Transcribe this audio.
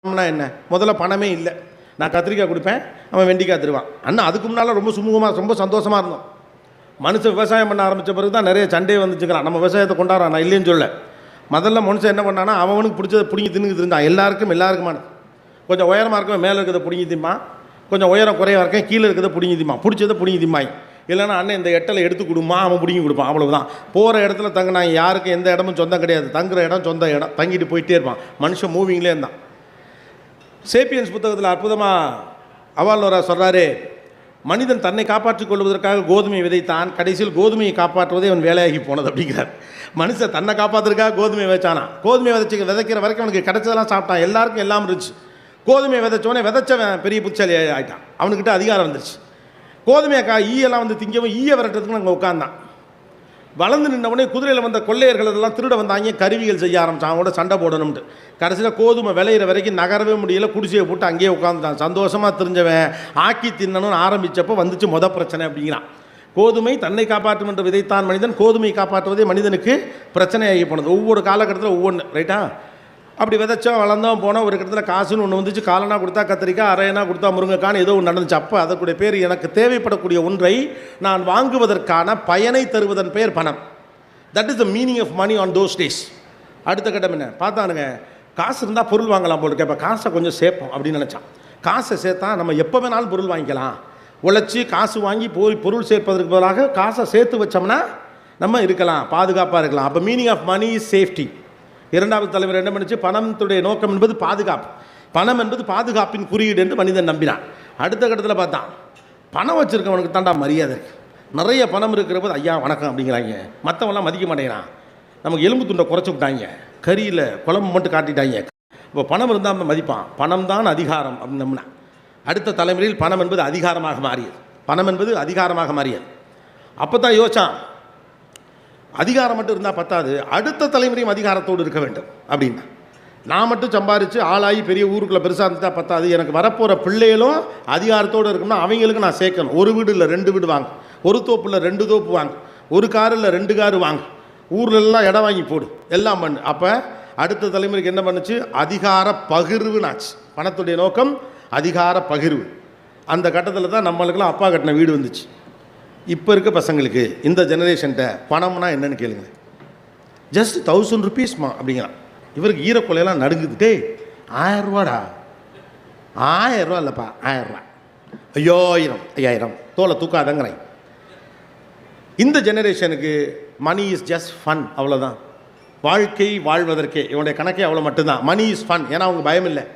என்ன முதல்ல பணமே இல்லை. நான் கத்திரிக்காய் கொடுப்பேன், அவன் வெண்டிக்காய் தருவான். அண்ணா அதுக்கு முன்னால் ரொம்ப சுமூகமாக ரொம்ப சந்தோஷமாக இருந்தோம். மனுஷன் விவசாயம் பண்ண ஆரம்பித்த பிறகு தான் நிறைய சண்டையை வந்துச்சுக்கிறான். நம்ம விவசாயத்தை கொண்டாடுறான், நான் இல்லைன்னு சொல்ல. முதல்ல மனுஷன் என்ன பண்ணான்னா அவனுக்கு பிடிச்சதை பிடிங்கி தின்னுக்கு இருந்தான். எல்லாருக்குமானது. கொஞ்சம் உயரமாக இருக்கவன் மேலே இருக்கிறத பிடிங்கி திம்பான், கொஞ்சம் உயரம் குறையாக இருக்கேன் கீழே இருக்கிறத பிடிங்கி திம்பான், பிடிச்சதை பிடிங்கி திம்பாய். இல்லைன்னா அண்ணன் இந்த எட்டலை எடுத்து கொடுமா, அவன் பிடிங்கி கொடுப்பான். அவ்வளவுதான். போகிற இடத்துல தங்கினாங்க, யாருக்கும் எந்த இடமும் சொந்தம் கிடையாது. தங்குற இடம் சொந்த இடம், தங்கிட்டு போயிட்டே இருப்பான். மனுஷன் மூவிங்லேயே இருந்தான். சேப்பியன்ஸ் புத்தகத்தில் அற்புதமாக அவால்வரா சொல்கிறாரு, மனிதன் தன்னை காப்பாற்றிக் கொள்வதற்காக கோதுமை விதைத்தான், கடைசியில் கோதுமையை காப்பாற்றுவதே அவன் வேலையாகி போனது அப்படிங்கிறார். மனுஷன் தன்னை காப்பாற்றுறதுக்காக கோதுமை விதைச்சானா, கோதுமை விதைக்கிற வரைக்கும் அவனுக்கு கிடைச்சதெல்லாம் சாப்பிட்டான், எல்லாருக்கும் எல்லாம் இருந்துச்சு. கோதுமை விதைச்சவனே விதைச்சவன் பெரிய புத்திசாலி ஆகிட்டான், அவனுக்கிட்ட அதிகாரம் வந்துருச்சு. கோதுமையை ஈயெல்லாம் வந்து திங்கவும் ஈய விரட்டுறதுக்கு நாங்கள் உட்காந்தான். வளர்ந்து நின்றவனே குதிரையில் வந்த கொள்ளையர்கள் இதெல்லாம் திருட வந்தாங்க, கருவிகள் செய்ய ஆரம்பித்தான், அவங்களோட சண்டை போடணும்ட்டு. கடைசியில் கோதுமை விளையிற வரைக்கும் நகரவே முடியல, குடிசையை போட்டு அங்கேயே உட்காந்துட்டான். சந்தோஷமாக தெரிஞ்சவன் ஆக்கி தின்னணும்னு ஆரம்பித்தப்போ வந்துச்சு பிரச்சனை அப்படிங்கிறான். கோதுமை தன்னை காப்பாற்றும் என்று விதைத்தான் மனிதன், கோதுமையை காப்பாற்றுவதே மனிதனுக்கு பிரச்சனையாகி போனது. ஒவ்வொரு காலகட்டத்தில் ஒவ்வொன்று, ரைட்டா? அப்படி விதைச்சா வளர்ந்தவன் போனால் ஒரு இடத்துல காசுன்னு ஒன்று வந்துச்சு. காலனா கொடுத்தா கத்திரிக்காய், அரையனா கொடுத்தா முருங்கைக்கான்னு ஏதோ ஒன்று நடந்துச்சு. அப்போ அதற்குடைய பேர், எனக்கு தேவைப்படக்கூடிய ஒன்றை நான் வாங்குவதற்கான பயனை தருவதன் பெயர் பணம். That is the meaning of money on those days. அடுத்த கட்டம் என்ன பார்த்தானுங்க, காசு இருந்தால் பொருள் வாங்கலாம் போல் இருக்கேன், இப்போ காசை கொஞ்சம் சேர்ப்போம் அப்படின்னு நினச்சான். காசை சேர்த்தா நம்ம எப்போ வேணாலும் பொருள் வாங்கிக்கலாம். உழைச்சி காசு வாங்கி போய் பொருள் சேர்ப்பதற்கு பதிலாக காசை சேர்த்து வச்சோம்னா நம்ம இருக்கலாம், பாதுகாப்பாக இருக்கலாம். அப்போ meaning of money is safety. இரண்டாவது தலைவர் என்ன பண்ணுச்சு, பணத்துடைய நோக்கம் என்பது பாதுகாப்பு, பணம் என்பது பாதுகாப்பின் குறியீடு என்று மனிதன் நம்பினான். அடுத்த கட்டத்தில் பார்த்தான், பணம் வச்சுருக்கவனுக்கு தாண்டா மரியாதை இருக்குது. நிறைய பணம் இருக்கிற போது ஐயா வணக்கம் அப்படிங்கிறாங்க, மற்றவெல்லாம் மதிக்க மாட்டேங்கிறான். நமக்கு எலும்பு துண்டை குறைச்சி விட்டாங்க, கறியில் குழம்பு மட்டும் காட்டிட்டாங்க. இப்போ பணம் இருந்தால் மதிப்பான். பணம் தான் அதிகாரம் அப்படின்னம்னா அடுத்த தலைமுறையில் பணம் என்பது அதிகாரமாக மாறியது. பணம் என்பது அதிகாரமாக மாறியது. அப்போ தான் யோசிச்சான், அதிகாரம் மட்டும் இருந்தால் பத்தாது, அடுத்த தலைமுறையும் அதிகாரத்தோடு இருக்க வேண்டும் அப்படின்னா. நான் மட்டும் சம்பாரித்து ஆளாகி பெரிய ஊருக்குள்ளே பெருசாக இருந்துட்டால் பத்தாது, எனக்கு வரப்போகிற பிள்ளைகளும் அதிகாரத்தோடு இருக்கணும்னா அவங்களுக்கு நான் சேர்க்கணும். ஒரு வீடு இல்லை 2 வீடு வாங்க, ஒரு தோப்பில் 2 தோப்பு வாங்க, ஒரு காரு இல்லை 2 காரு வாங்க, ஊரில் எல்லாம் இடம் வாங்கி போடு, எல்லாம் பண்ணு. அப்போ அடுத்த தலைமுறைக்கு என்ன பண்ணுச்சு, அதிகார பகிர்வுனாச்சு. பணத்துடைய நோக்கம் அதிகார பகிர்வு. அந்த கட்டத்தில் தான் நம்மளுக்கெல்லாம் அப்பா கட்டின வீடு வந்துச்சு. இப்போ இருக்க பசங்களுக்கு இந்த ஜெனரேஷன்கிட்ட பணம்னா என்னென்னு கேளுங்க. ஜஸ்ட் 1000 ருபீஸ்மா அப்படிங்கிறான். இவருக்கு ஈரக்கொலையெல்லாம் நடுங்குதுட்டே. 1000 ரூபாடா, 1000 ரூபா இல்லைப்பா, 1000 ரூபா, 5000 தோலை தூக்காதங்கிறேன். இந்த ஜெனரேஷனுக்கு மணி இஸ் ஜஸ்ட் ஃபன், அவ்வளோதான். வாழ்க்கை வாழ்வதற்கே இவனுடைய கணக்கே அவ்வளோ மட்டும்தான். மணி இஸ் ஃபன், ஏன்னா அவங்க பயம் இல்லை.